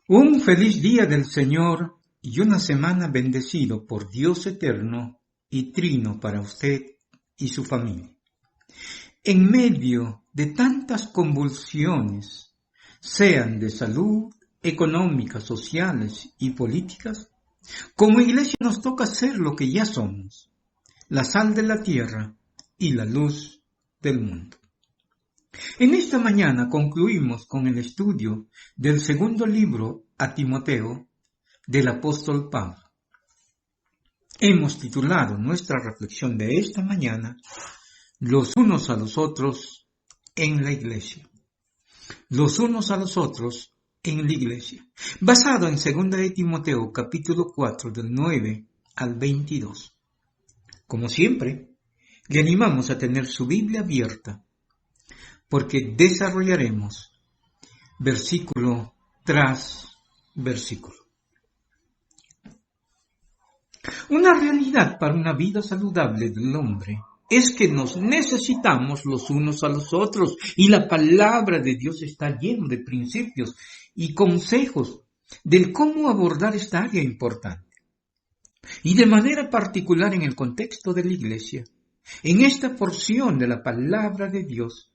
Un feliz día del Señor y una semana bendecido por Dios eterno y trino para usted y su familia. En medio de tantas convulsiones, sean de salud, económicas, sociales y políticas, como iglesia nos toca ser lo que ya somos, la sal de la tierra y la luz del mundo. En esta mañana concluimos con el estudio del segundo libro a Timoteo del apóstol Pablo. Hemos titulado nuestra reflexión de esta mañana Los unos a los otros en la iglesia. Los unos a los otros en la iglesia. Basado en 2 de Timoteo capítulo 4 del 9 al 22. Como siempre, le animamos a tener su Biblia abierta porque desarrollaremos versículo tras versículo. Una realidad para una vida saludable del hombre es que nos necesitamos los unos a los otros, y la palabra de Dios está llena de principios y consejos del cómo abordar esta área importante. Y de manera particular en el contexto de la iglesia, en esta porción de la palabra de Dios,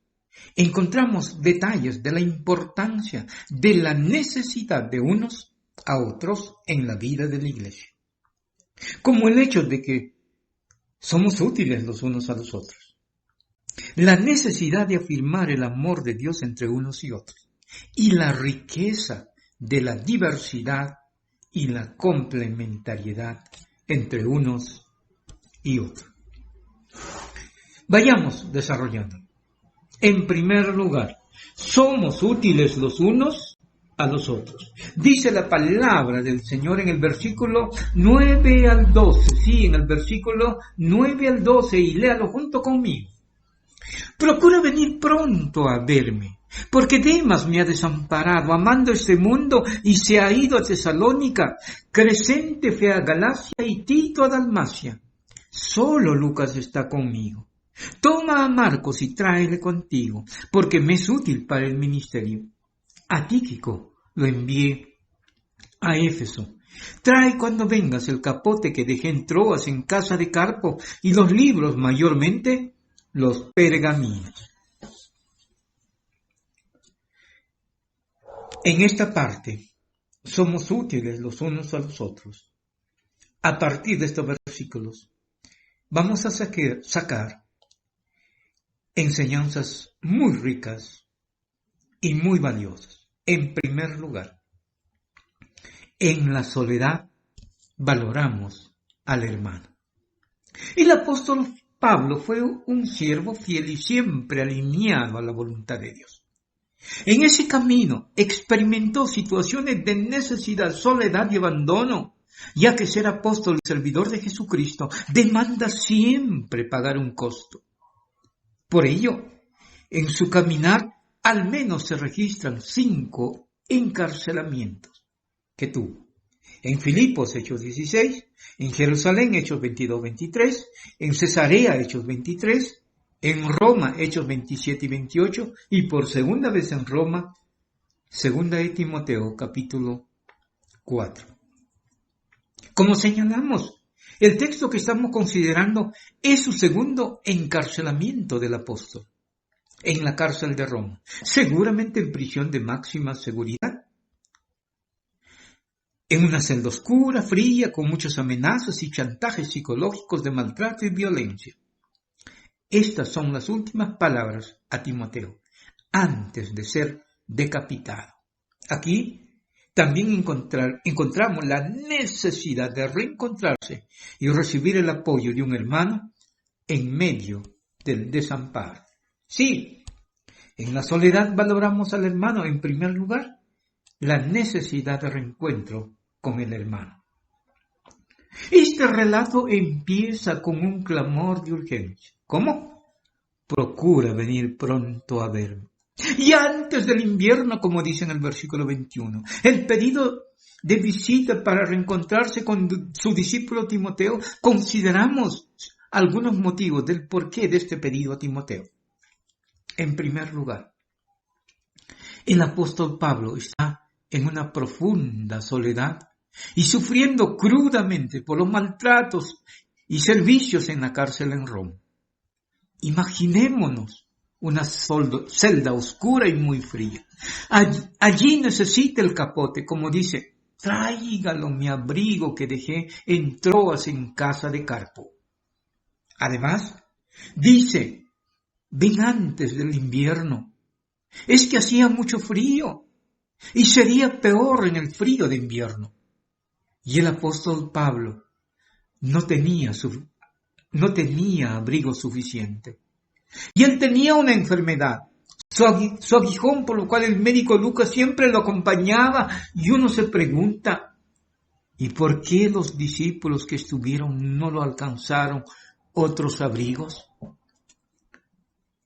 encontramos detalles de la importancia de la necesidad de unos a otros en la vida de la iglesia, como el hecho de que somos útiles los unos a los otros, la necesidad de afirmar el amor de Dios entre unos y otros, y la riqueza de la diversidad y la complementariedad entre unos y otros. Vayamos desarrollando. En primer lugar, somos útiles los unos a los otros. Dice la palabra del Señor en el versículo 9 al 12. Sí, en el versículo 9 al 12, y léalo junto conmigo. Procura venir pronto a verme, porque Demas me ha desamparado, amando este mundo, y se ha ido a Tesalónica. Crescente fue a Galacia y Tito a Dalmacia. Solo Lucas está conmigo. Toma a Marcos y tráele contigo, porque me es útil para el ministerio. A Tíquico lo envié a Éfeso. Trae cuando vengas el capote que dejé en Troas en casa de Carpo, y los libros, mayormente los pergaminos. En esta parte somos útiles los unos a los otros. A partir de estos versículos vamos a sacar enseñanzas muy ricas y muy valiosas. En primer lugar, en la soledad valoramos al hermano. El apóstol Pablo fue un siervo fiel y siempre alineado a la voluntad de Dios. En ese camino experimentó situaciones de necesidad, soledad y abandono, ya que ser apóstol y servidor de Jesucristo demanda siempre pagar un costo. Por ello, en su caminar al menos se registran 5 encarcelamientos que tuvo. En Filipos, Hechos 16, en Jerusalén, Hechos 22-23, en Cesarea, Hechos 23, en Roma, Hechos 27 y 28, y por segunda vez en Roma, 2 de Timoteo, capítulo 4. Como señalamos, el texto que estamos considerando es su segundo encarcelamiento del apóstol, en la cárcel de Roma, seguramente en prisión de máxima seguridad, en una celda oscura, fría, con muchas amenazas y chantajes psicológicos de maltrato y violencia. Estas son las últimas palabras a Timoteo, antes de ser decapitado. Aquí también encontramos la necesidad de reencontrarse y recibir el apoyo de un hermano en medio del desamparo. Sí, en la soledad valoramos al hermano en primer lugar, la necesidad de reencuentro con el hermano. Este relato empieza con un clamor de urgencia. ¿Cómo? Procura venir pronto a verme. Y antes del invierno, como dice en el versículo 21, el pedido de visita para reencontrarse con su discípulo Timoteo, consideramos algunos motivos del porqué de este pedido a Timoteo. En primer lugar, el apóstol Pablo está en una profunda soledad y sufriendo crudamente por los maltratos y servicios en la cárcel en Roma. Imaginémonos una celda oscura y muy fría. Allí necesita el capote, como dice, tráigalo mi abrigo que dejé en Troas en casa de Carpo. Además, dice, ven antes del invierno. Es que hacía mucho frío y sería peor en el frío de invierno. Y el apóstol Pablo no tenía abrigo suficiente. Y él tenía una enfermedad, su aguijón, por lo cual el médico Lucas siempre lo acompañaba. Y uno se pregunta, ¿y por qué los discípulos que estuvieron no lo alcanzaron otros abrigos?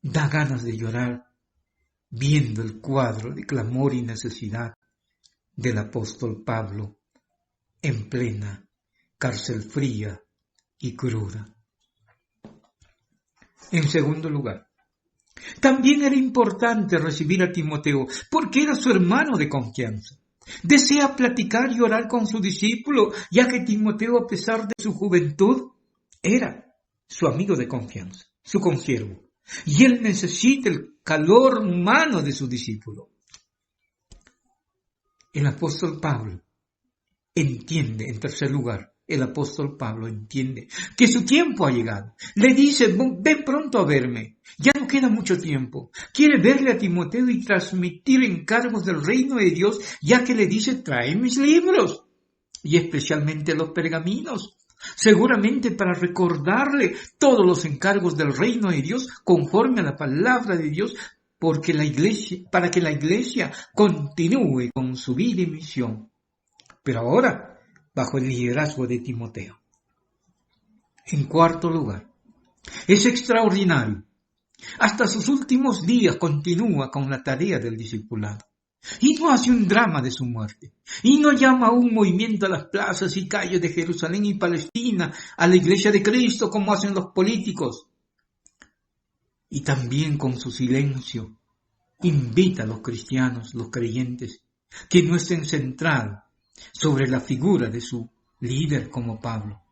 Da ganas de llorar viendo el cuadro de clamor y necesidad del apóstol Pablo en plena cárcel fría y cruda. En segundo lugar, también era importante recibir a Timoteo porque era su hermano de confianza. Desea platicar y orar con su discípulo, ya que Timoteo, a pesar de su juventud, era su amigo de confianza, su consiervo. Y él necesita el calor humano de su discípulo. El apóstol Pablo entiende, en tercer lugar, el apóstol Pablo entiende que su tiempo ha llegado. Le dice, ven pronto a verme, ya no queda mucho tiempo. Quiere verle a Timoteo y transmitir encargos del reino de Dios, ya que le dice, trae mis libros, y especialmente los pergaminos, seguramente para recordarle todos los encargos del reino de Dios conforme a la palabra de Dios, para que la iglesia continúe con su vida y misión. Pero ahora, bajo el liderazgo de Timoteo. En cuarto lugar, es extraordinario. Hasta sus últimos días continúa con la tarea del discipulado. Y no hace un drama de su muerte. Y no llama a un movimiento a las plazas y calles de Jerusalén y Palestina, a la iglesia de Cristo, como hacen los políticos. Y también con su silencio invita a los cristianos, los creyentes, que no estén centrados sobre la figura de su líder como Pablo.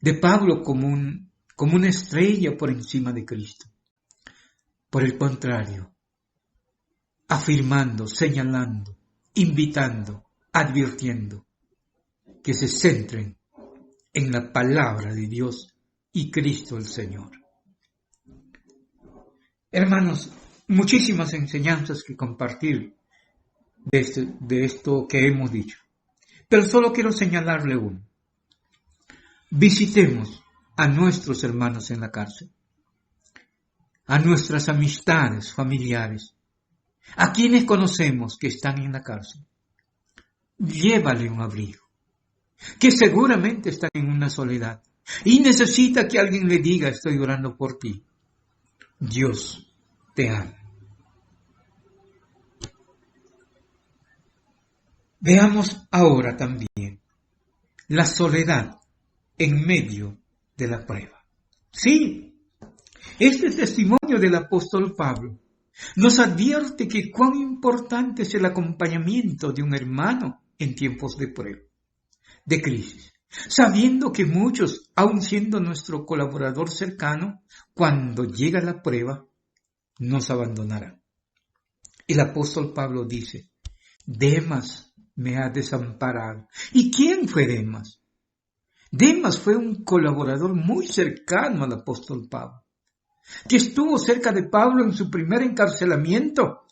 De Pablo como una estrella por encima de Cristo. Por el contrario, afirmando, señalando, invitando, advirtiendo, que se centren en la palabra de Dios y Cristo el Señor. Hermanos, muchísimas enseñanzas que compartir de esto que hemos dicho. Pero solo quiero señalarle uno. Visitemos a nuestros hermanos en la cárcel, a nuestras amistades familiares, a quienes conocemos que están en la cárcel. Llévale un abrigo, que seguramente están en una soledad y necesita que alguien le diga, estoy orando por ti. Dios te ama. Veamos ahora también la soledad en medio de la prueba. Sí, este testimonio del apóstol Pablo nos advierte que cuán importante es el acompañamiento de un hermano en tiempos de prueba, de crisis, sabiendo que muchos, aun siendo nuestro colaborador cercano, cuando llega la prueba, nos abandonarán. El apóstol Pablo dice, Demas me ha desamparado. ¿Y quién fue Demas? Demas fue un colaborador muy cercano al apóstol Pablo, que estuvo cerca de Pablo en su primer encarcelamiento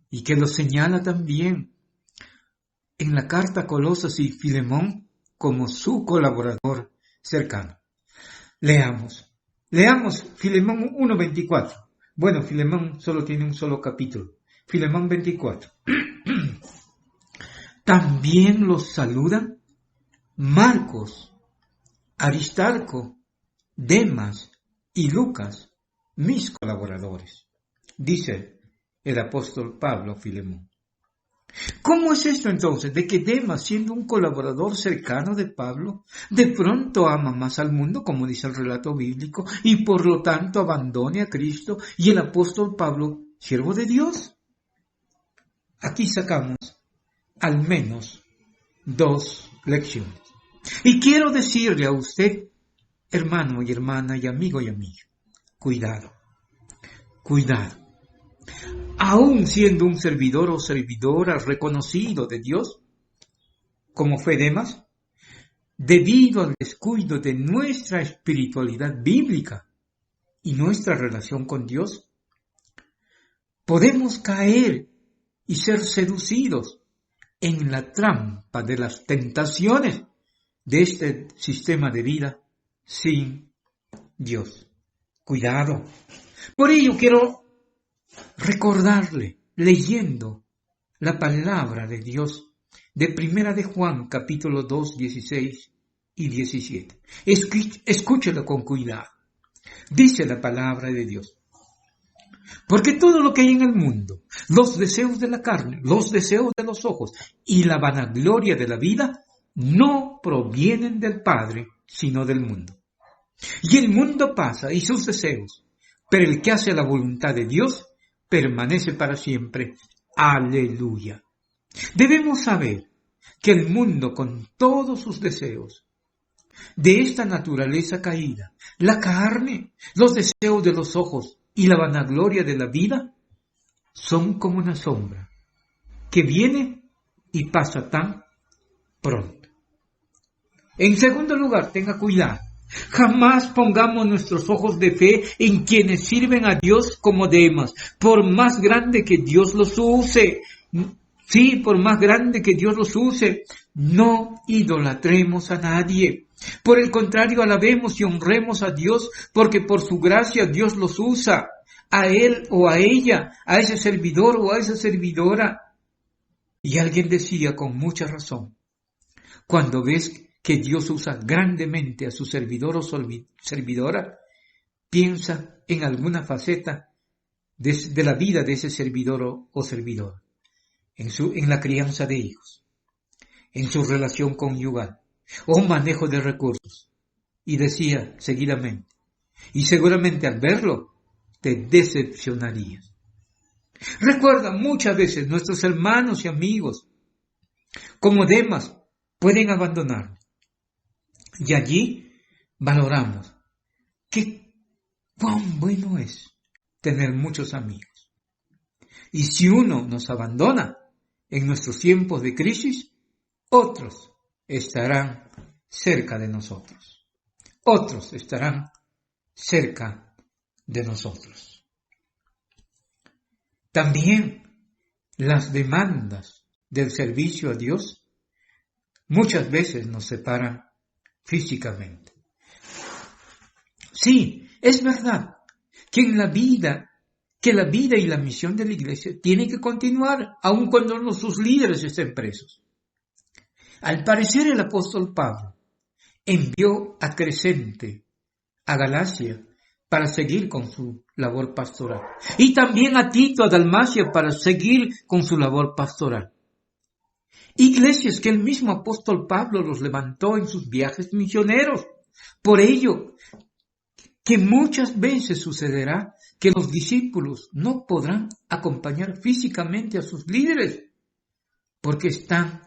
y que lo señala también en la carta a Colosas y Filemón como su colaborador cercano. Leamos Filemón 1:24. Bueno, Filemón solo tiene un solo capítulo. Filemón 24. También los saludan Marcos, Aristarco, Demas y Lucas, mis colaboradores, dice el apóstol Pablo a Filemón. ¿Cómo es esto entonces de que Demas, siendo un colaborador cercano de Pablo, de pronto ama más al mundo, como dice el relato bíblico, y por lo tanto abandone a Cristo y el apóstol Pablo, siervo de Dios? Aquí sacamos al menos 2 lecciones. Y quiero decirle a usted, hermano y hermana y amigo y amiga, cuidado, cuidado. Aún siendo un servidor o servidora reconocido de Dios, como fue Demas, debido al descuido de nuestra espiritualidad bíblica y nuestra relación con Dios, podemos caer y ser seducidos en la trampa de las tentaciones de este sistema de vida sin Dios. Cuidado. Por ello quiero recordarle, leyendo la palabra de Dios de Primera de Juan, capítulo 2, 16 y 17. Escúchelo con cuidado. Dice la palabra de Dios: porque todo lo que hay en el mundo, los deseos de la carne, los deseos de los ojos y la vanagloria de la vida, no provienen del Padre, sino del mundo. Y el mundo pasa y sus deseos, pero el que hace la voluntad de Dios permanece para siempre. Aleluya. Debemos saber que el mundo, con todos sus deseos de esta naturaleza caída, la carne, los deseos de los ojos y la vanagloria de la vida, son como una sombra que viene y pasa tan pronto. En segundo lugar, tenga cuidado. Jamás pongamos nuestros ojos de fe en quienes sirven a Dios como Demas, por más grande que Dios los use. Sí, por más grande que Dios los use, no idolatremos a nadie. Por el contrario, alabemos y honremos a Dios, porque por su gracia Dios los usa, a él o a ella, a ese servidor o a esa servidora. Y alguien decía con mucha razón: cuando ves que Dios usa grandemente a su servidor o servidora, piensa en alguna faceta de la vida de ese servidor o servidora, en la crianza de hijos, en su relación conyugal o manejo de recursos. Y decía seguidamente, y seguramente al verlo te decepcionarías. Recuerda, muchas veces nuestros hermanos y amigos, como Demas, pueden abandonarnos. Y allí valoramos cuán bueno es tener muchos amigos. Y si uno nos abandona en nuestros tiempos de crisis, otros estarán cerca de nosotros. Otros estarán cerca de nosotros. También las demandas del servicio a Dios muchas veces nos separan físicamente. Sí, es verdad que la vida y la misión de la iglesia tiene que continuar, aun cuando sus líderes estén presos. Al parecer, el apóstol Pablo envió a Crescente a Galacia para seguir con su labor pastoral, y también a Tito a Dalmacia para seguir con su labor pastoral. Iglesias que el mismo apóstol Pablo los levantó en sus viajes misioneros. Por ello, que muchas veces sucederá que los discípulos no podrán acompañar físicamente a sus líderes, porque están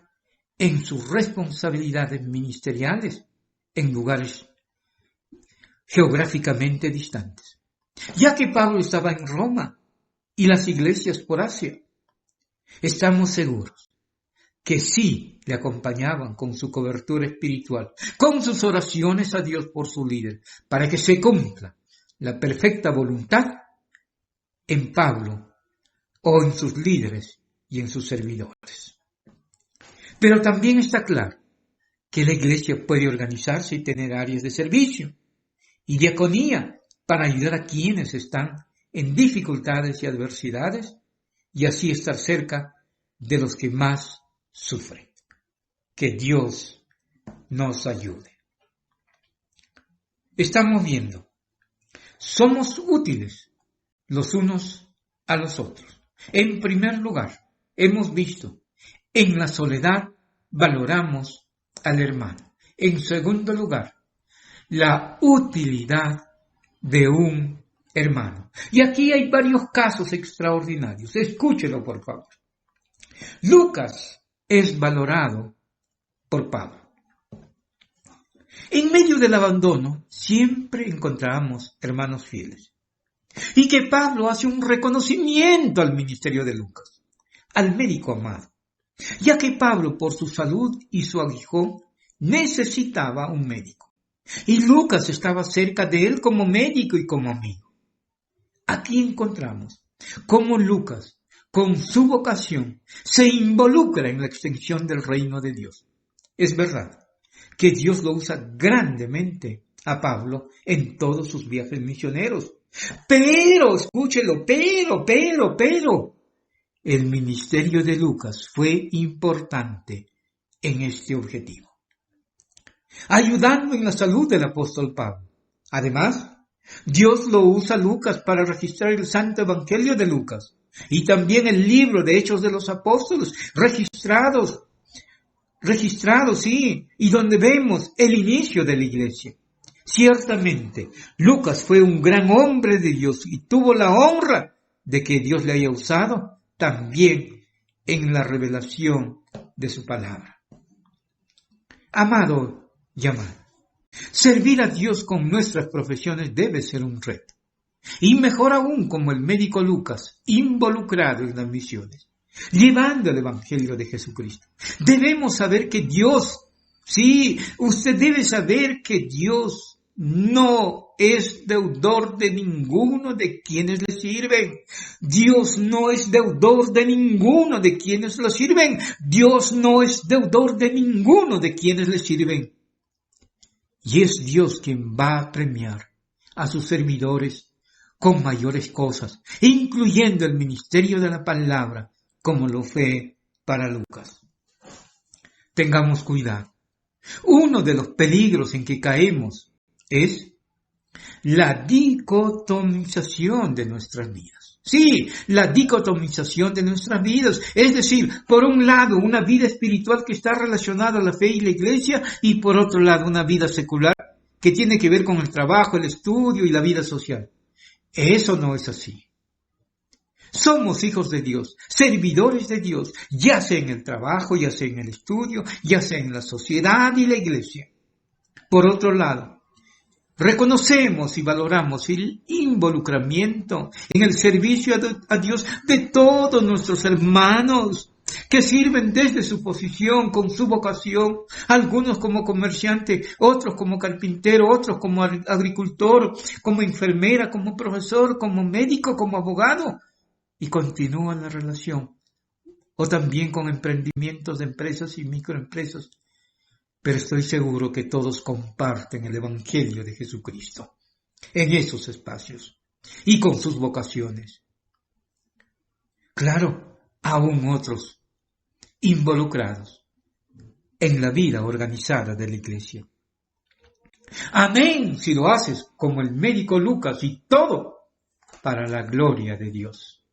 en sus responsabilidades ministeriales en lugares geográficamente distantes. Ya que Pablo estaba en Roma y las iglesias por Asia, estamos seguros que sí le acompañaban con su cobertura espiritual, con sus oraciones a Dios por su líder, para que se cumpla la perfecta voluntad en Pablo o en sus líderes y en sus servidores. Pero también está claro que la iglesia puede organizarse y tener áreas de servicio y diaconía para ayudar a quienes están en dificultades y adversidades y así estar cerca de los que más sufren. Que Dios nos ayude. Estamos viendo, somos útiles los unos a los otros. En primer lugar, hemos visto, en la soledad valoramos al hermano. En segundo lugar, la utilidad de un hermano. Y aquí hay varios casos extraordinarios. Escúchelo, por favor. Lucas, es valorado por Pablo. En medio del abandono siempre encontramos hermanos fieles. Y que Pablo hace un reconocimiento al ministerio de Lucas, al médico amado, ya que Pablo, por su salud y su aguijón, necesitaba un médico. Y Lucas estaba cerca de él como médico y como amigo. Aquí encontramos cómo Lucas, con su vocación, se involucra en la extensión del reino de Dios. Es verdad que Dios lo usa grandemente a Pablo en todos sus viajes misioneros. Pero, escúchelo, pero, el ministerio de Lucas fue importante en este objetivo, ayudando en la salud del apóstol Pablo. Además, Dios lo usa a Lucas para registrar el Santo Evangelio de Lucas y también el libro de Hechos de los Apóstoles, registrados, sí, y donde vemos el inicio de la iglesia. Ciertamente, Lucas fue un gran hombre de Dios y tuvo la honra de que Dios le haya usado también en la revelación de su palabra. Amado y amada, servir a Dios con nuestras profesiones debe ser un reto. Y mejor aún como el médico Lucas, involucrado en las misiones, llevando el Evangelio de Jesucristo. Debemos saber que Dios, sí, usted debe saber que Dios no es deudor de ninguno de quienes le sirven. Dios no es deudor de ninguno de quienes lo sirven. Dios no es deudor de ninguno de quienes le sirven. Y es Dios quien va a premiar a sus servidores con mayores cosas, incluyendo el ministerio de la palabra, como lo fue para Lucas. Tengamos cuidado. Uno de los peligros en que caemos es la dicotomización de nuestras vidas. Sí, la dicotomización de nuestras vidas. Es decir, por un lado, una vida espiritual que está relacionada a la fe y la iglesia, y por otro lado, una vida secular que tiene que ver con el trabajo, el estudio y la vida social. Eso no es así. Somos hijos de Dios, servidores de Dios, ya sea en el trabajo, ya sea en el estudio, ya sea en la sociedad y la iglesia. Por otro lado, reconocemos y valoramos el involucramiento en el servicio a Dios de todos nuestros hermanos que sirven desde su posición, con su vocación, algunos como comerciante, otros como carpintero, otros como agricultor, como enfermera, como profesor, como médico, como abogado, y continúa la relación, o también con emprendimientos de empresas y microempresas. Pero estoy seguro que todos comparten el Evangelio de Jesucristo en esos espacios y con sus vocaciones. Claro, aún otros involucrados en la vida organizada de la iglesia. Amén si lo haces como el médico Lucas y todo para la gloria de Dios.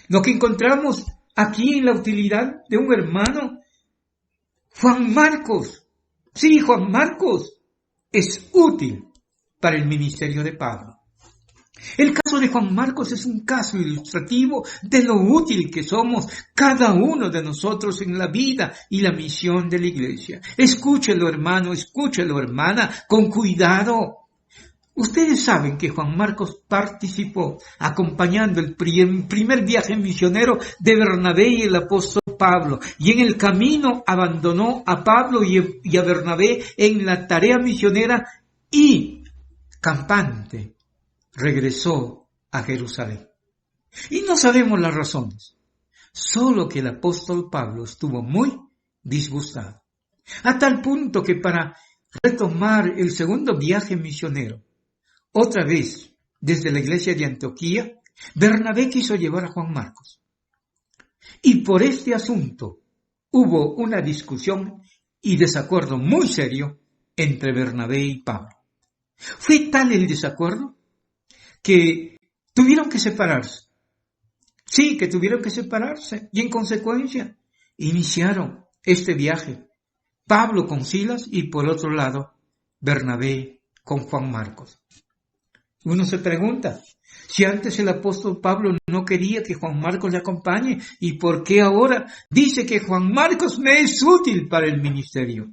Lo que encontramos aquí en la utilidad de un hermano, Juan Marcos. Sí, Juan Marcos es útil para el ministerio de Pablo. El caso de Juan Marcos es un caso ilustrativo de lo útil que somos cada uno de nosotros en la vida y la misión de la iglesia. Escúchelo, hermano, escúchelo, hermana, con cuidado. Ustedes saben que Juan Marcos participó acompañando el primer viaje misionero de Bernabé y el apóstol Pablo, y en el camino abandonó a Pablo y a Bernabé en la tarea misionera y, campante, regresó a Jerusalén. Y no sabemos las razones, solo que el apóstol Pablo estuvo muy disgustado, a tal punto que para retomar el segundo viaje misionero, otra vez desde la iglesia de Antioquía, Bernabé quiso llevar a Juan Marcos. Y por este asunto hubo una discusión y desacuerdo muy serio entre Bernabé y Pablo. Fue tal el desacuerdo que tuvieron que separarse. Sí, que tuvieron que separarse y en consecuencia iniciaron este viaje. Pablo con Silas y por otro lado Bernabé con Juan Marcos. Uno se pregunta, si antes el apóstol Pablo no quería que Juan Marcos le acompañe, ¿y por qué ahora dice que Juan Marcos me es útil para el ministerio?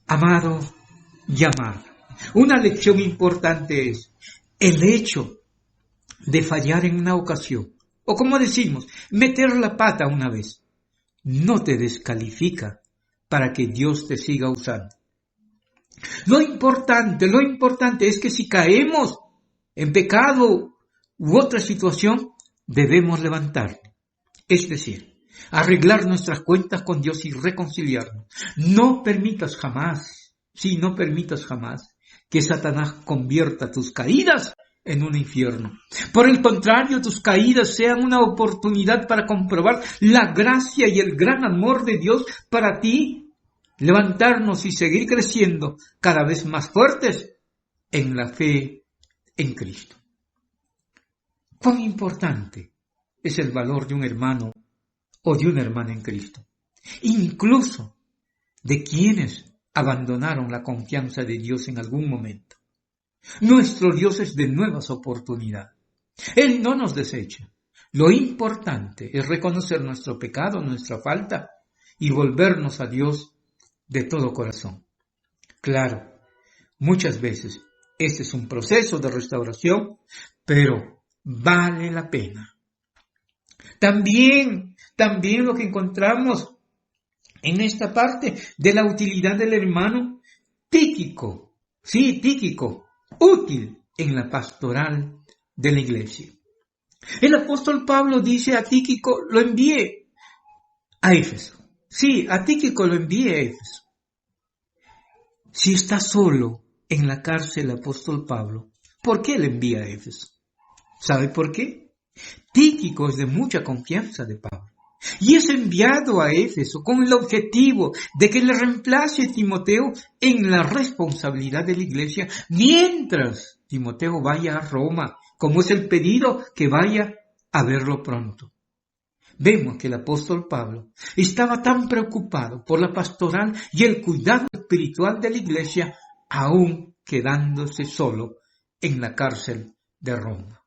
Amado y amada, una lección importante es el hecho de fallar en una ocasión, o como decimos, meter la pata una vez, no te descalifica para que Dios te siga usando. Lo importante es que si caemos en pecado u otra situación, debemos levantarnos. Es decir, arreglar nuestras cuentas con Dios y reconciliarnos. No permitas jamás que Satanás convierta tus caídas en un infierno. Por el contrario, tus caídas sean una oportunidad para comprobar la gracia y el gran amor de Dios para ti, levantarnos y seguir creciendo cada vez más fuertes en la fe en Cristo. ¿Cuán importante es el valor de un hermano o de una hermana en Cristo? Incluso de quienes abandonaron la confianza de Dios en algún momento. Nuestro Dios es de nuevas oportunidades. Él no nos desecha. Lo importante es reconocer nuestro pecado, nuestra falta y volvernos a Dios de todo corazón. Claro, muchas veces este es un proceso de restauración, pero vale la pena. También lo que encontramos en esta parte de la utilidad del hermano Tíquico. Sí, Tíquico, útil en la pastoral de la iglesia. El apóstol Pablo dice a Tíquico, lo envié a Éfeso. Sí, a Tíquico lo envié a Éfeso. Si está solo en la cárcel el apóstol Pablo, ¿por qué le envía a Éfeso? ¿Sabe por qué? Tíquico es de mucha confianza de Pablo y es enviado a Éfeso con el objetivo de que le reemplace a Timoteo en la responsabilidad de la iglesia mientras Timoteo vaya a Roma, como es el pedido que vaya a verlo pronto. Vemos que el apóstol Pablo estaba tan preocupado por la pastoral y el cuidado espiritual de la iglesia, aún quedándose solo en la cárcel de Roma.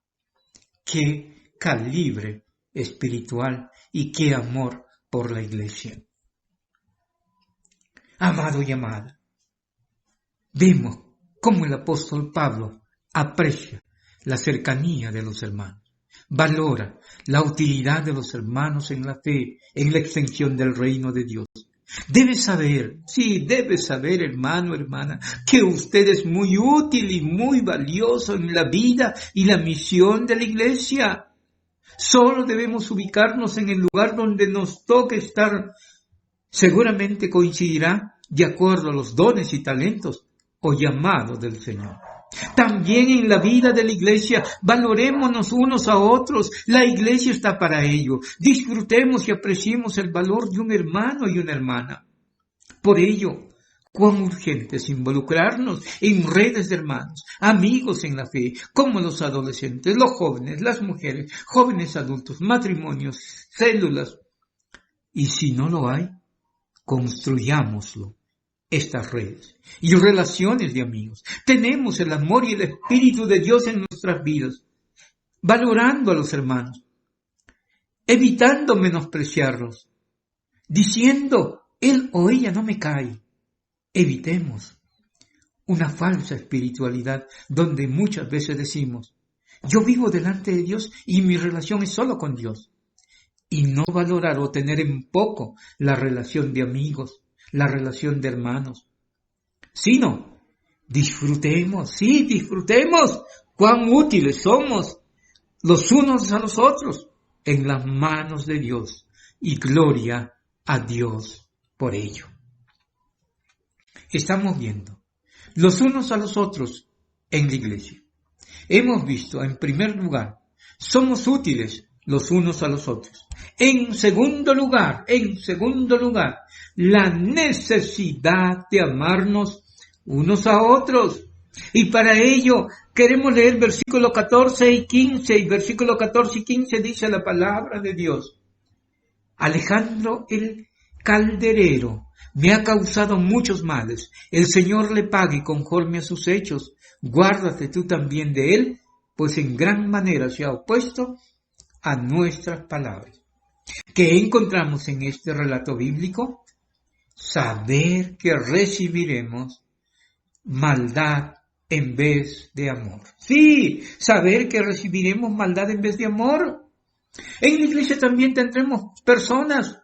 ¡Qué calibre espiritual y qué amor por la iglesia! Amado y amada, vemos cómo el apóstol Pablo aprecia la cercanía de los hermanos. Valora la utilidad de los hermanos en la fe, en la extensión del reino de Dios. Debe saber, hermano, hermana, que usted es muy útil y muy valioso en la vida y la misión de la iglesia. Solo debemos ubicarnos en el lugar donde nos toque estar. Seguramente coincidirá de acuerdo a los dones y talentos o llamados del Señor. También en la vida de la iglesia, valorémonos unos a otros. La iglesia está para ello. Disfrutemos y apreciemos el valor de un hermano y una hermana. Por ello, cuán urgente es involucrarnos en redes de hermanos, amigos en la fe, como los adolescentes, los jóvenes, las mujeres, jóvenes adultos, matrimonios, células. Y si no lo hay, construyámoslo. Estas redes y relaciones de amigos. Tenemos el amor y el Espíritu de Dios en nuestras vidas, valorando a los hermanos, evitando menospreciarlos, diciendo, él o ella no me cae. Evitemos una falsa espiritualidad donde muchas veces decimos, yo vivo delante de Dios y mi relación es solo con Dios. Y no valorar o tener en poco la relación de amigos, la relación de hermanos, sino disfrutemos cuán útiles somos los unos a los otros en las manos de Dios y gloria a Dios por ello. Estamos viendo los unos a los otros en la iglesia. Hemos visto, en primer lugar, somos útiles los unos a los otros. En segundo lugar, la necesidad de amarnos unos a otros. Y para ello queremos leer versículo 14 y 15. Y versículo 14 y 15 dice la palabra de Dios. Alejandro, el calderero me ha causado muchos males. El Señor le pague conforme a sus hechos. Guárdate tú también de él, pues en gran manera se ha opuesto a nuestras palabras. ¿Qué encontramos en este relato bíblico? Saber que recibiremos maldad en vez de amor. Sí, saber que recibiremos maldad en vez de amor. En la iglesia también tendremos personas,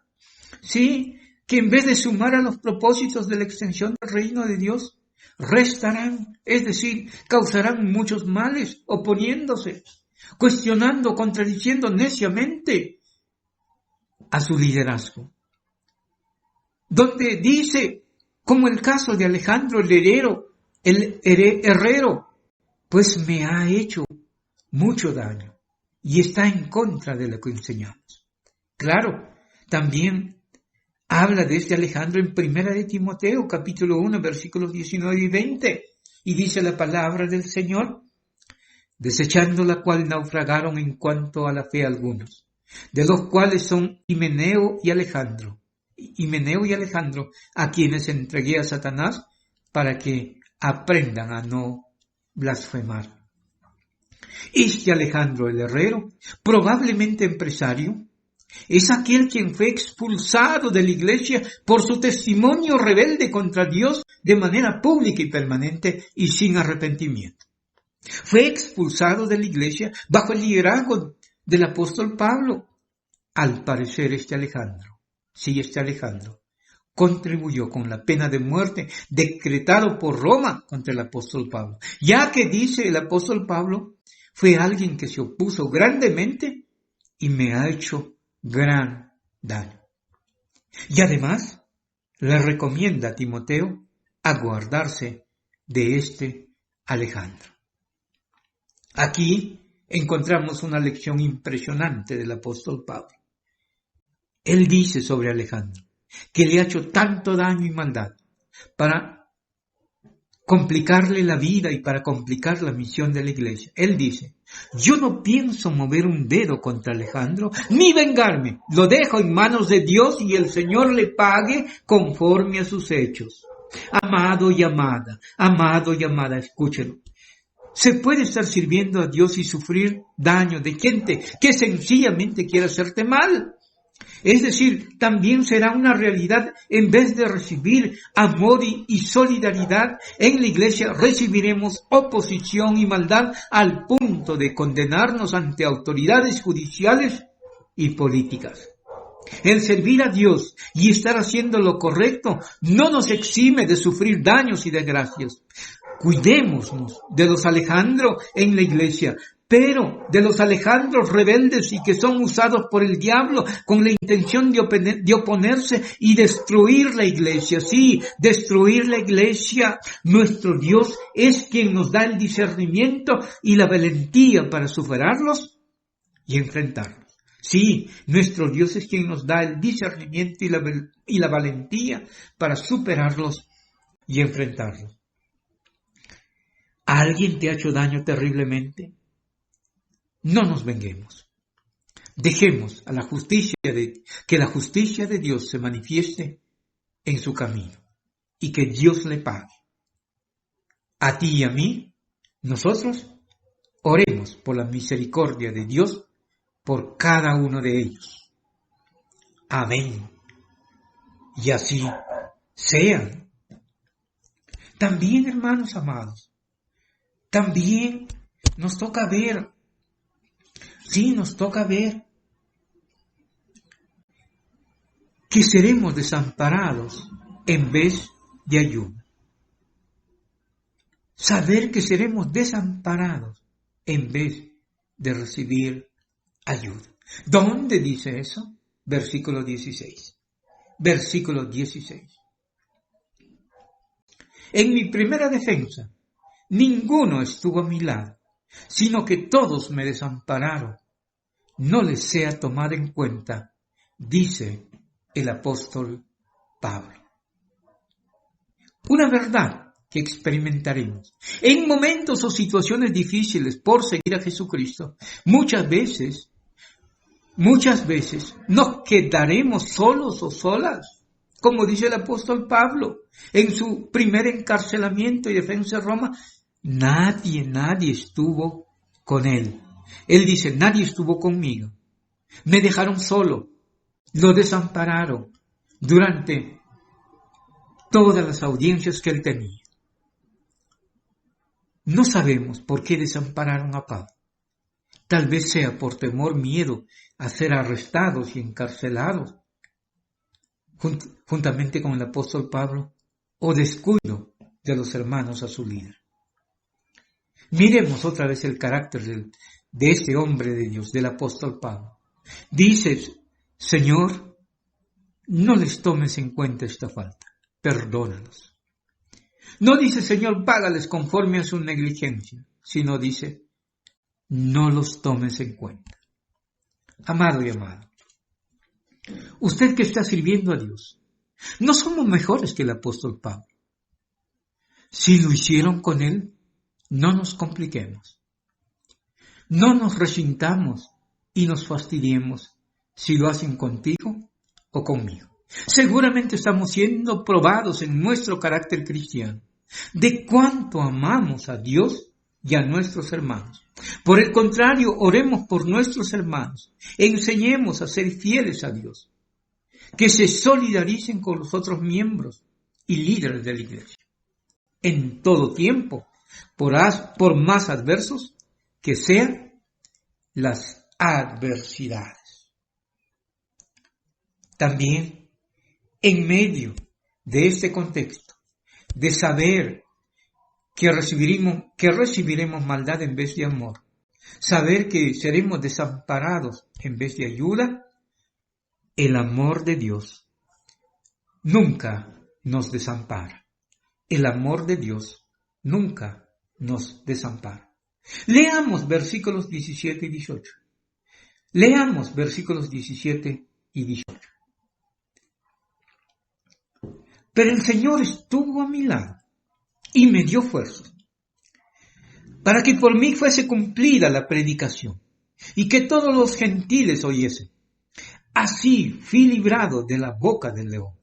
sí, que en vez de sumar a los propósitos de la extensión del reino de Dios, restarán, es decir, causarán muchos males, oponiéndose, cuestionando, contradiciendo neciamente a su liderazgo. Donde dice, como el caso de Alejandro el herrero, pues me ha hecho mucho daño y está en contra de lo que enseñamos. Claro, también habla de este Alejandro en 1 de Timoteo, capítulo 1, versículos 19 y 20, y dice la palabra del Señor, desechando la cual naufragaron en cuanto a la fe algunos, de los cuales son Himeneo y Alejandro, a quienes entregué a Satanás para que aprendan a no blasfemar. Este Alejandro el herrero, probablemente empresario, es aquel quien fue expulsado de la iglesia por su testimonio rebelde contra Dios de manera pública y permanente y sin arrepentimiento. Fue expulsado de la iglesia bajo el liderazgo del apóstol Pablo. Al parecer este Alejandro contribuyó con la pena de muerte decretado por Roma contra el apóstol Pablo, ya que dice el apóstol Pablo, fue alguien que se opuso grandemente y me ha hecho gran daño. Y además le recomienda a Timoteo a guardarse de este Alejandro. Aquí encontramos una lección impresionante del apóstol Pablo. Él dice sobre Alejandro que le ha hecho tanto daño y maldad para complicarle la vida y para complicar la misión de la iglesia. Él dice, yo no pienso mover un dedo contra Alejandro ni vengarme. Lo dejo en manos de Dios y el Señor le pague conforme a sus hechos. Amado y amada, escúchenlo. Se puede estar sirviendo a Dios y sufrir daño de gente que sencillamente quiere hacerte mal. Es decir, también será una realidad, en vez de recibir amor y solidaridad en la iglesia, recibiremos oposición y maldad al punto de condenarnos ante autoridades judiciales y políticas. El servir a Dios y estar haciendo lo correcto no nos exime de sufrir daños y desgracias. Cuidémonos de los Alejandros en la iglesia, pero de los Alejandros rebeldes y que son usados por el diablo con la intención de oponerse y destruir la iglesia. Sí, destruir la iglesia. Nuestro Dios es quien nos da el discernimiento y la valentía para superarlos y enfrentarlos. Sí, nuestro Dios es quien nos da el discernimiento y la valentía para superarlos y enfrentarlos. ¿Alguien te ha hecho daño terriblemente? No nos venguemos. Dejemos a que la justicia de Dios se manifieste en su camino y que Dios le pague. A ti y a mí, nosotros oremos por la misericordia de Dios por cada uno de ellos. Amén. Y así sean. También, hermanos amados, también nos toca ver que seremos desamparados en vez de ayuda. Saber que seremos desamparados en vez de recibir ayuda. ¿Dónde dice eso? Versículo 16. En mi primera defensa, ninguno estuvo a mi lado, sino que todos me desampararon. No les sea tomada en cuenta, dice el apóstol Pablo. Una verdad que experimentaremos en momentos o situaciones difíciles por seguir a Jesucristo. Muchas veces nos quedaremos solos o solas. como dice el apóstol Pablo, en su primer encarcelamiento y defensa de Roma, nadie estuvo con él. Él dice, nadie estuvo conmigo. Me dejaron solo, lo desampararon durante todas las audiencias que él tenía. No sabemos por qué desampararon a Pablo. Tal vez sea por temor, miedo a ser arrestados y encarcelados, juntamente con el apóstol Pablo, o descuido de los hermanos a su líder. Miremos otra vez el carácter de este hombre de Dios, del apóstol Pablo. Dice, Señor, no les tomes en cuenta esta falta, perdónalos. No dice, Señor, págales conforme a su negligencia, sino dice, no los tomes en cuenta. Amado y amada, usted que está sirviendo a Dios, no somos mejores que el apóstol Pablo. Si lo hicieron con él, no nos compliquemos. No nos resintamos y nos fastidiemos si lo hacen contigo o conmigo. Seguramente estamos siendo probados en nuestro carácter cristiano, de cuánto amamos a Dios y a nuestros hermanos. Por el contrario, oremos por nuestros hermanos, enseñemos a ser fieles a Dios, que se solidaricen con los otros miembros y líderes de la iglesia, en todo tiempo, por más adversos que sean las adversidades. También, en medio de este contexto, de saber que recibiremos maldad en vez de amor, saber que seremos desamparados en vez de ayuda, el amor de Dios nunca nos desampara. El amor de Dios nunca nos desampara. Leamos versículos 17 y 18. Leamos versículos 17 y 18. Pero el Señor estuvo a mi lado y me dio fuerzas para que por mí fuese cumplida la predicación y que todos los gentiles oyesen. Así fui librado de la boca del león.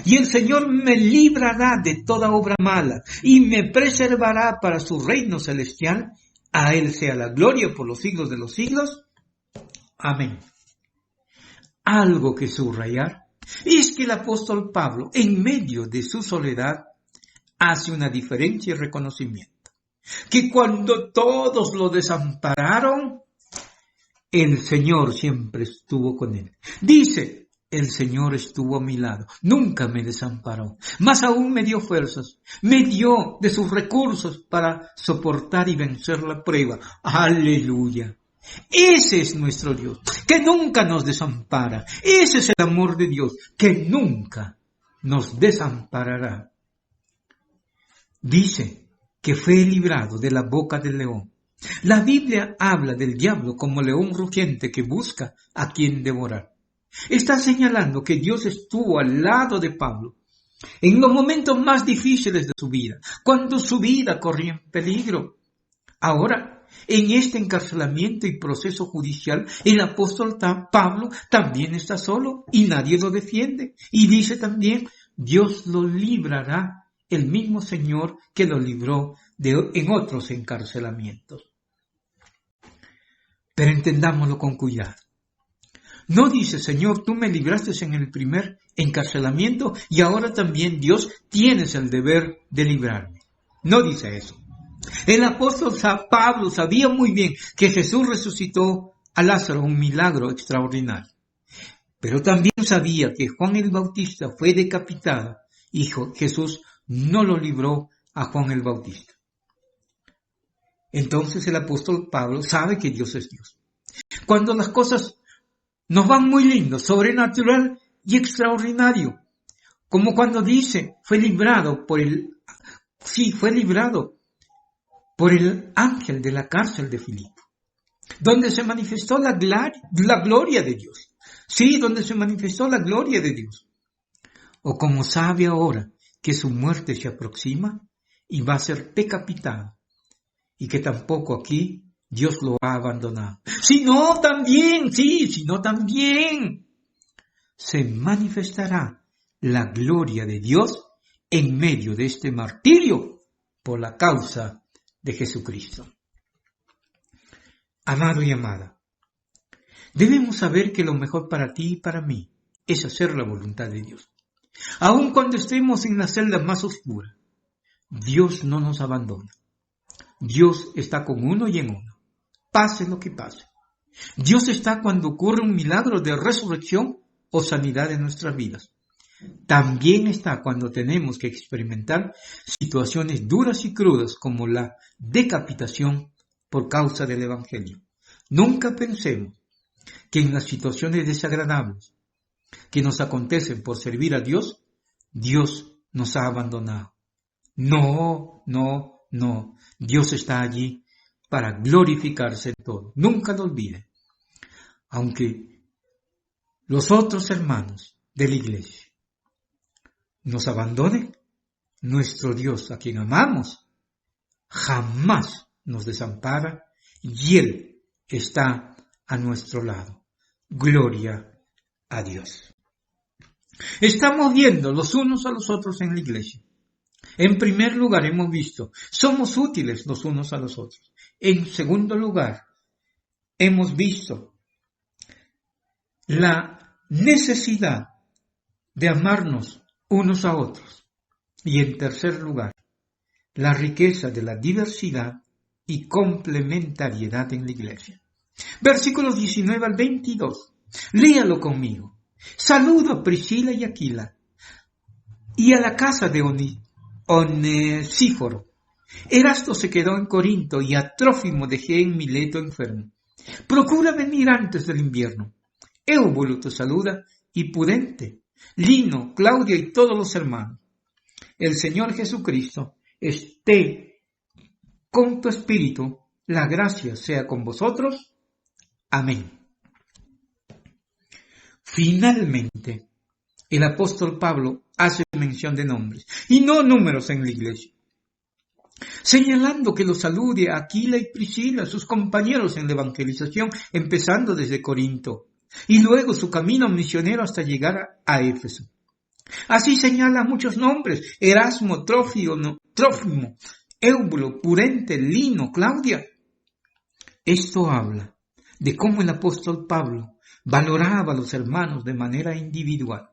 Y el Señor me librará de toda obra mala y me preservará para su reino celestial. A Él sea la gloria por los siglos de los siglos. Amén. Algo que subrayar es que el apóstol Pablo, en medio de su soledad, hace una diferencia y reconocimiento. Que cuando todos lo desampararon, el Señor siempre estuvo con él. Dice, el Señor estuvo a mi lado, nunca me desamparó, más aún me dio fuerzas, me dio de sus recursos para soportar y vencer la prueba. ¡Aleluya! Ese es nuestro Dios, que nunca nos desampara. Ese es el amor de Dios, que nunca nos desamparará. Dice que fue librado de la boca del león. La Biblia habla del diablo como león rugiente que busca a quien devorar. Está señalando que Dios estuvo al lado de Pablo en los momentos más difíciles de su vida, cuando su vida corría en peligro. Ahora, en este encarcelamiento y proceso judicial, el apóstol Pablo también está solo y nadie lo defiende. Y dice también, Dios lo librará, el mismo Señor que lo libró en otros encarcelamientos. Pero entendámoslo con cuidado. No dice, Señor, tú me libraste en el primer encarcelamiento y ahora también, Dios, tienes el deber de librarme. No dice eso. El apóstol Pablo sabía muy bien que Jesús resucitó a Lázaro, un milagro extraordinario. Pero también sabía que Juan el Bautista fue decapitado y Jesús no lo libró a Juan el Bautista. Entonces el apóstol Pablo sabe que Dios es Dios. Cuando las cosas nos van muy lindos, sobrenatural y extraordinario, como cuando dice, fue librado por el ángel de la cárcel de Filipo, donde se manifestó la gloria de Dios. Sí, donde se manifestó la gloria de Dios. O como sabe ahora que su muerte se aproxima y va a ser decapitado, y que tampoco aquí Dios lo ha abandonado. Sino también se manifestará la gloria de Dios en medio de este martirio por la causa de Jesucristo. Amado y amada, debemos saber que lo mejor para ti y para mí es hacer la voluntad de Dios. Aun cuando estemos en la celda más oscura, Dios no nos abandona. Dios está con uno y en uno, pase lo que pase. Dios está cuando ocurre un milagro de resurrección o sanidad en nuestras vidas. También está cuando tenemos que experimentar situaciones duras y crudas como la decapitación por causa del Evangelio. Nunca pensemos que en las situaciones desagradables que nos acontecen por servir a Dios, Dios nos ha abandonado. No. Dios está allí para glorificarse en todo. Nunca lo olvide. Aunque los otros hermanos de la iglesia nos abandonen, nuestro Dios, a quien amamos, jamás nos desampara y Él está a nuestro lado. Gloria a Dios. Estamos viendo los unos a los otros en la iglesia. En primer lugar, hemos visto, somos útiles los unos a los otros. En segundo lugar, hemos visto la necesidad de amarnos unos a otros. Y en tercer lugar, la riqueza de la diversidad y complementariedad en la iglesia. Versículos 19 al 22. Léalo conmigo. Saludo a Priscila y Aquila y a la casa de Onesíforo. Erasto se quedó en Corinto y a Trófimo dejé en Mileto enfermo. Procura venir antes del invierno. Éubulo te saluda y Pudente, Lino, Claudia y todos los hermanos. El Señor Jesucristo esté con tu espíritu. La gracia sea con vosotros. Amén. Finalmente, el apóstol Pablo hace mención de nombres y no números en la iglesia, señalando que los salude a Aquila y Priscila, sus compañeros en la evangelización, empezando desde Corinto, y luego su camino misionero hasta llegar a Éfeso. Así señala muchos nombres: Erasmo, Trófimo, Éubulo, Pudente, Lino, Claudia. Esto habla de cómo el apóstol Pablo valoraba a los hermanos de manera individual,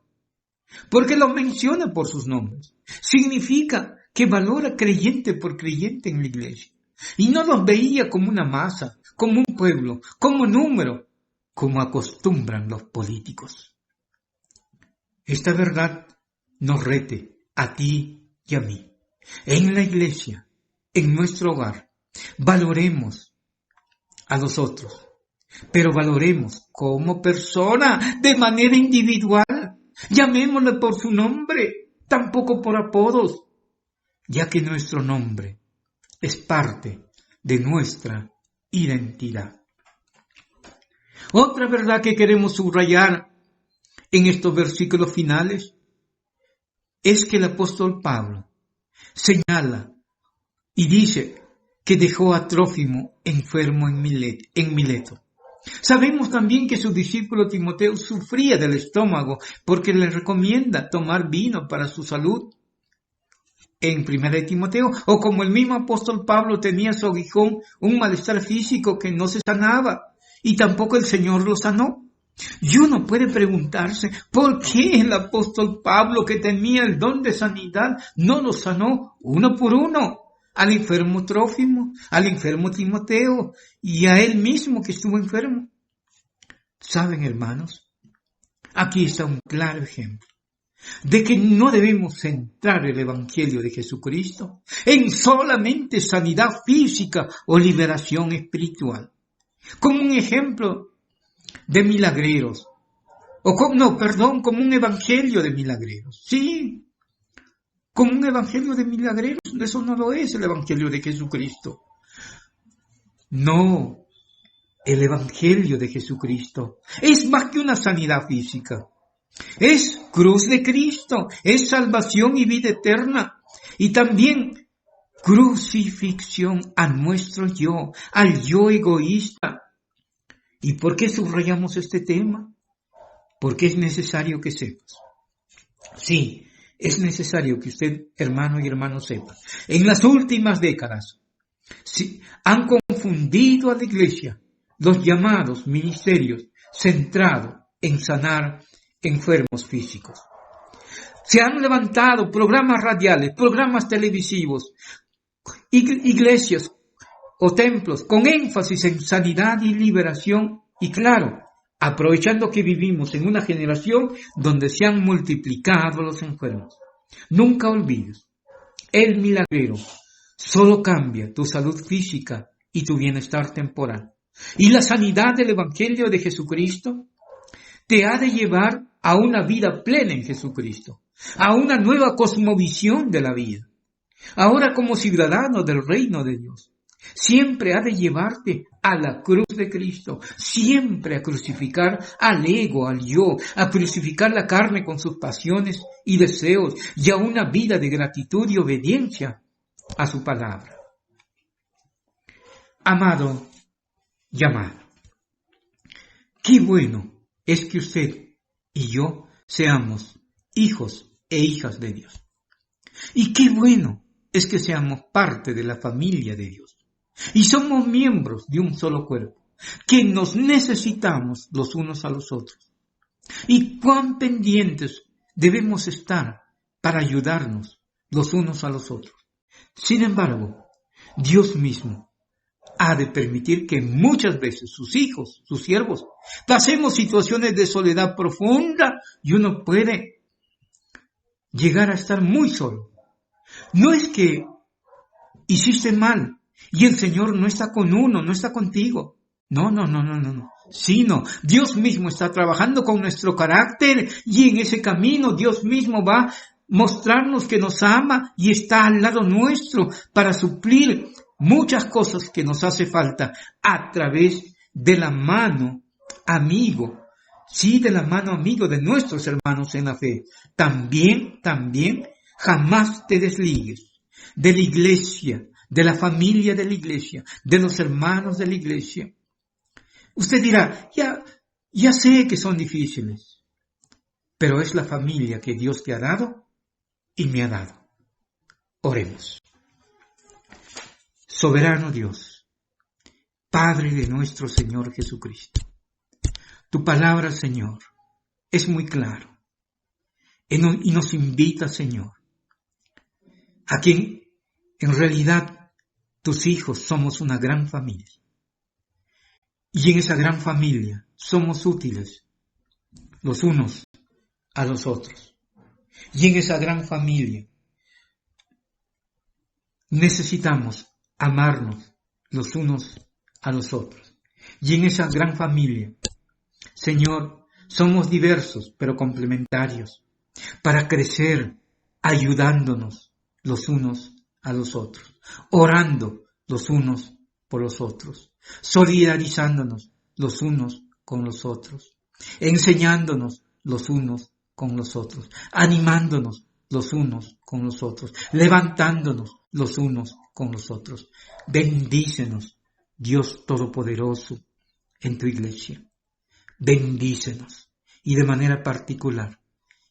porque los menciona por sus nombres. Significa que valora creyente por creyente en la iglesia, y no los veía como una masa, como un pueblo, como número, como acostumbran los políticos. Esta verdad nos rete a ti y a mí. En la iglesia, en nuestro hogar, valoremos a los otros, pero valoremos como persona, de manera individual. Llamémosle por su nombre, tampoco por apodos, ya que nuestro nombre es parte de nuestra identidad. Otra verdad que queremos subrayar en estos versículos finales es que el apóstol Pablo señala y dice que dejó a Trófimo enfermo en Mileto. Sabemos también que su discípulo Timoteo sufría del estómago porque le recomienda tomar vino para su salud en 1 Timoteo, o como el mismo apóstol Pablo tenía su aguijón, un malestar físico que no se sanaba y tampoco el Señor lo sanó. Y uno puede preguntarse, ¿por qué el apóstol Pablo, que tenía el don de sanidad, no lo sanó uno por uno? Al enfermo Trófimo, al enfermo Timoteo y a él mismo que estuvo enfermo. ¿Saben, hermanos? Aquí está un claro ejemplo de que no debemos centrar el Evangelio de Jesucristo en solamente sanidad física o liberación espiritual, como un ejemplo de milagreros, como un evangelio de milagreros. Sí, como un evangelio de milagreros. Eso no lo es el evangelio de Jesucristo. No, el evangelio de Jesucristo es más que una sanidad física. Es cruz de Cristo, es salvación y vida eterna. Y también crucifixión a nuestro yo, al yo egoísta. ¿Y por qué subrayamos este tema? Porque es necesario que sepas Sí, es necesario que usted, hermano y hermano, sepa. En las últimas décadas han confundido a la iglesia los llamados ministerios centrados en sanar enfermos físicos. Se han levantado programas radiales, programas televisivos, iglesias o templos con énfasis en sanidad y liberación y claro, aprovechando que vivimos en una generación donde se han multiplicado los enfermos. Nunca olvides, el milagrero solo cambia tu salud física y tu bienestar temporal. Y la sanidad del Evangelio de Jesucristo te ha de llevar a una vida plena en Jesucristo, a una nueva cosmovisión de la vida. Ahora como ciudadano del reino de Dios, siempre ha de llevarte a la cruz de Cristo, siempre a crucificar al ego, al yo, a crucificar la carne con sus pasiones y deseos y a una vida de gratitud y obediencia a su palabra. Amado y amada, qué bueno es que usted y yo seamos hijos e hijas de Dios. Y qué bueno es que seamos parte de la familia de Dios. Y somos miembros de un solo cuerpo, que nos necesitamos los unos a los otros. Y cuán pendientes debemos estar para ayudarnos los unos a los otros. Sin embargo, Dios mismo ha de permitir que muchas veces sus hijos, sus siervos, pasemos situaciones de soledad profunda y uno puede llegar a estar muy solo. No es que hiciste mal y el Señor no está con uno, no está contigo. No. Sino Dios mismo está trabajando con nuestro carácter y en ese camino Dios mismo va a mostrarnos que nos ama y está al lado nuestro para suplir muchas cosas que nos hace falta a través de la mano amigo. Sí, de la mano amigo de nuestros hermanos en la fe. También, jamás te desligues de la iglesia, de la familia de la iglesia, de los hermanos de la iglesia. Usted dirá, ya sé que son difíciles, pero es la familia que Dios te ha dado y me ha dado. Oremos. Soberano Dios, Padre de nuestro Señor Jesucristo, tu palabra, Señor, es muy claro y nos invita, Señor, a quien en realidad tus hijos somos una gran familia. Y en esa gran familia somos útiles los unos a los otros. Y en esa gran familia necesitamos amarnos los unos a los otros. Y en esa gran familia, Señor, somos diversos pero complementarios para crecer ayudándonos los unos a los otros, orando los unos por los otros, solidarizándonos los unos con los otros, enseñándonos los unos con los otros, animándonos los unos con los otros, levantándonos los unos con los otros. Bendícenos, Dios Todopoderoso, en tu iglesia. Bendícenos, y de manera particular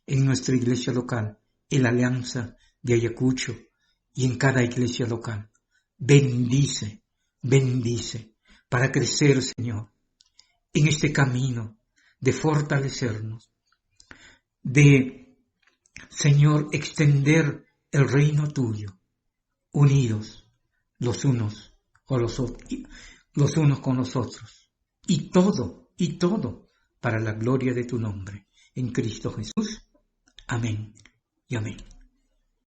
en nuestra iglesia local, en la Alianza de Ayacucho y en cada iglesia local. Bendice, para crecer, Señor, en este camino de fortalecernos, de, Señor, extender el reino tuyo, unidos los unos con los otros, y todo para la gloria de tu nombre, en Cristo Jesús. Amén y amén.